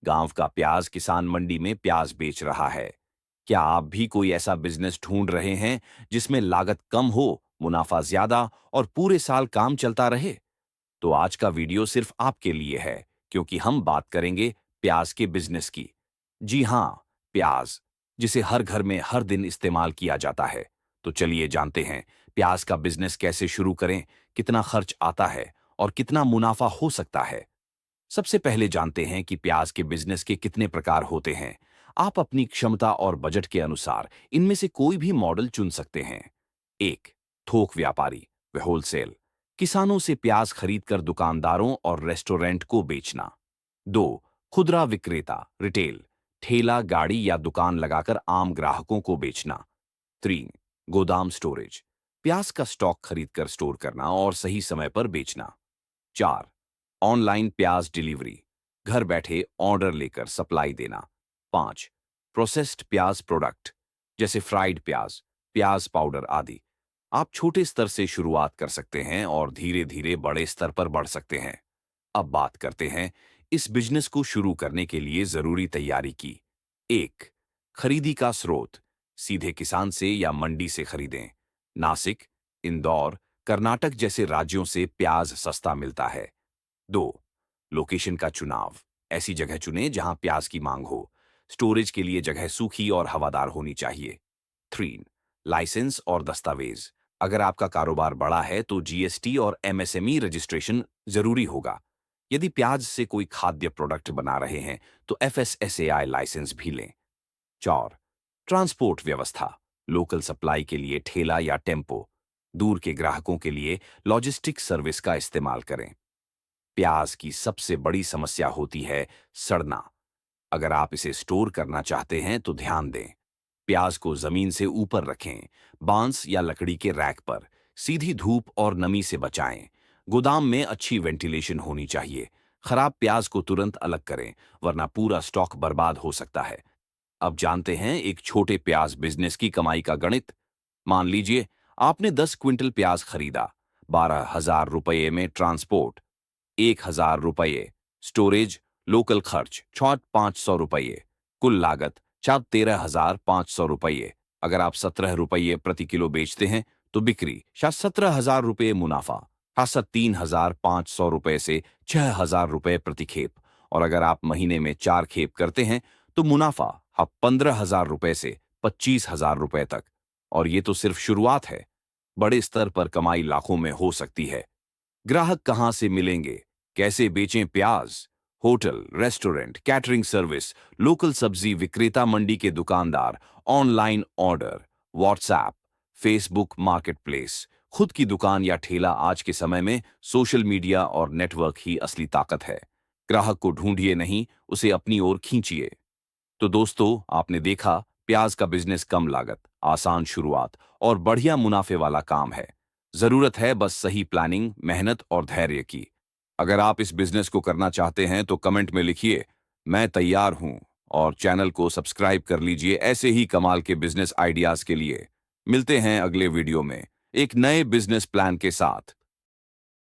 गांव का प्याज किसान मंडी में प्याज बेच रहा है। क्या आप भी कोई ऐसा बिजनेस ढूंढ रहे हैं जिसमें लागत कम हो, मुनाफा ज्यादा और पूरे साल काम चलता रहे? तो आज का वीडियो सिर्फ आपके लिए है, क्योंकि हम बात करेंगे प्याज के बिजनेस की। जी हाँ, प्याज, जिसे हर घर में हर दिन इस्तेमाल किया जाता है। तो चलिए जानते हैं प्याज का बिजनेस कैसे शुरू करें, कितना खर्च आता है और कितना मुनाफा हो सकता है। सबसे पहले जानते हैं कि प्याज के बिजनेस के कितने प्रकार होते हैं। आप अपनी क्षमता और बजट के अनुसार इनमें से कोई भी मॉडल चुन सकते हैं। एक, थोक व्यापारी व होलसेल, किसानों से प्याज खरीदकर दुकानदारों और रेस्टोरेंट को बेचना। दो, खुदरा विक्रेता रिटेल, ठेला गाड़ी या दुकान लगाकर आम ग्राहकों को बेचना। तीन, गोदाम स्टोरेज, प्याज का स्टॉक खरीदकर स्टोर करना और सही समय पर बेचना। चार, ऑनलाइन प्याज डिलीवरी, घर बैठे ऑर्डर लेकर सप्लाई देना। पांच, प्रोसेस्ड प्याज प्रोडक्ट, जैसे फ्राइड प्याज, प्याज पाउडर आदि। आप छोटे स्तर से शुरुआत कर सकते हैं और धीरे धीरे बड़े स्तर पर बढ़ सकते हैं। अब बात करते हैं इस बिजनेस को शुरू करने के लिए जरूरी तैयारी की। एक, खरीदी का स्रोत, सीधे किसान से या मंडी से खरीदें। नासिक, इंदौर, कर्नाटक जैसे राज्यों से प्याज सस्ता मिलता है। दो, लोकेशन का चुनाव, ऐसी जगह चुनें जहां प्याज की मांग हो। स्टोरेज के लिए जगह सूखी और हवादार होनी चाहिए। थ्री, लाइसेंस और दस्तावेज, अगर आपका कारोबार बड़ा है तो जीएसटी और एमएसएमई रजिस्ट्रेशन जरूरी होगा। यदि प्याज से कोई खाद्य प्रोडक्ट बना रहे हैं तो एफएसएसएआई लाइसेंस भी लें। चार, ट्रांसपोर्ट व्यवस्था, लोकल सप्लाई के लिए ठेला या टेम्पो, दूर के ग्राहकों के लिए लॉजिस्टिक सर्विस का इस्तेमाल करें। प्याज की सबसे बड़ी समस्या होती है सड़ना। अगर आप इसे स्टोर करना चाहते हैं तो ध्यान दें, प्याज को जमीन से ऊपर रखें, बांस या लकड़ी के रैक पर। सीधी धूप और नमी से बचाएं। गोदाम में अच्छी वेंटिलेशन होनी चाहिए। खराब प्याज को तुरंत अलग करें, वरना पूरा स्टॉक बर्बाद हो सकता है। अब जानते हैं एक छोटे प्याज बिजनेस की कमाई का गणित। मान लीजिए आपने 10 क्विंटल प्याज खरीदा, 12,000 रुपये में ट्रांसपोर्ट, 1,000 रुपये स्टोरेज, लोकल खर्च 500 रुपये, कुल लागत 13,500 रुपये। अगर आप 17 रुपये प्रति किलो बेचते हैं तो बिक्री 17,000 रुपये, मुनाफा 3,500 रुपये से 6,000 रुपये प्रति खेप। और अगर आप महीने में 4 खेप करते हैं तो मुनाफा 15,000 रुपये से 25,000 रुपये तक। और ये तो सिर्फ शुरुआत है, बड़े स्तर पर कमाई लाखों में हो सकती है। ग्राहक कहां से मिलेंगे, कैसे बेचें प्याज? Hotel, restaurant, catering service, local सब्जी विक्रेता, मंडी के दुकानदार, online order, WhatsApp, Facebook marketplace, खुद की दुकान या ठेला। आज के समय में सोशल मीडिया और नेटवर्क ही असली ताकत है। ग्राहक को ढूंढिए नहीं, उसे अपनी ओर खींचिए। तो दोस्तों, आपने देखा प्याज का बिजनेस कम लागत, आसान शुरुआत और बढ़िया मुनाफे वाला काम है। जरूरत है बस सही प्लानिंग, मेहनत और धैर्य की। अगर आप इस बिजनेस को करना चाहते हैं तो कमेंट में लिखिए मैं तैयार हूं, और चैनल को सब्सक्राइब कर लीजिए ऐसे ही कमाल के बिजनेस आइडियाज के लिए। मिलते हैं अगले वीडियो में एक नए बिजनेस प्लान के साथ।